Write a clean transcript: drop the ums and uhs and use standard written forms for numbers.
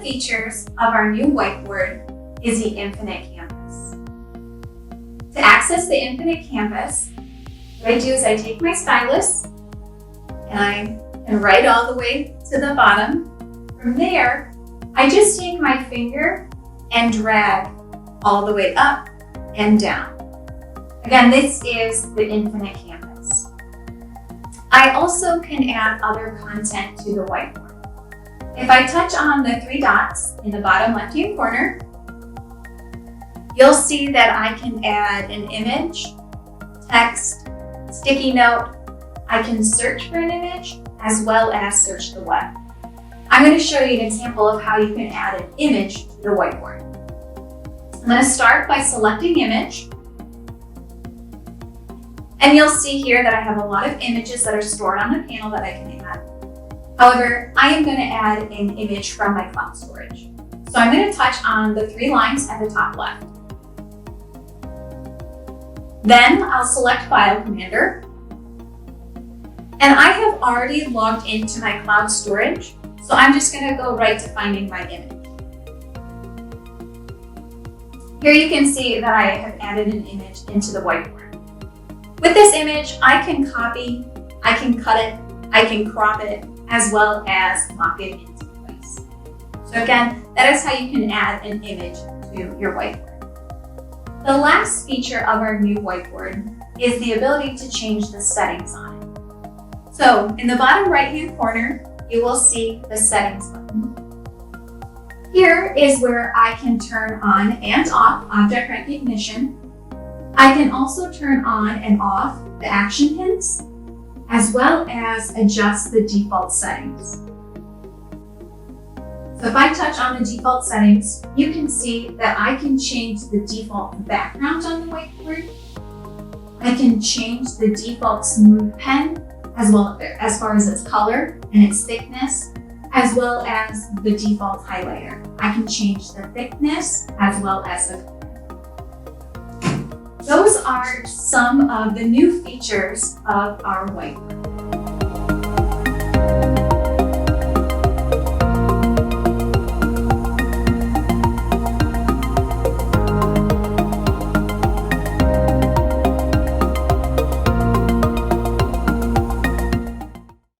features of our new whiteboard is the Infinite Canvas. To access the Infinite Canvas, what I do is I take my stylus and I can write all the way to the bottom. From there, I just take my finger and drag all the way up and down. Again, this is the Infinite Canvas. I also can add other content to the whiteboard. If I touch on the three dots in the bottom left-hand corner, you'll see that I can add an image, text, sticky note. I can search for an image as well as search the web. I'm going to show you an example of how you can add an image to the whiteboard. I'm going to start by selecting image. And you'll see here that I have a lot of images that are stored on the panel that I can add. However, I am going to add an image from my cloud storage. So I'm going to touch on the three lines at the top left. Then I'll select File Commander. And I have already logged into my cloud storage, so I'm just going to go right to finding my image. Here you can see that I have added an image into the whiteboard. With this image, I can copy, I can cut it, I can crop it, as well as lock it into place. So again, that is how you can add an image to your whiteboard. The last feature of our new whiteboard is the ability to change the settings on it. So in the bottom right-hand corner, you will see the settings button. Here is where I can turn on and off object recognition. I can also turn on and off the action hints, as well as adjust the default settings. So if I touch on the default settings, you can see that I can change the default background on the whiteboard. I can change the default smooth pen, as far as its color and its thickness, as well as the default highlighter. I can change the thickness as well as the color. Those are some of the new features of our whiteboard.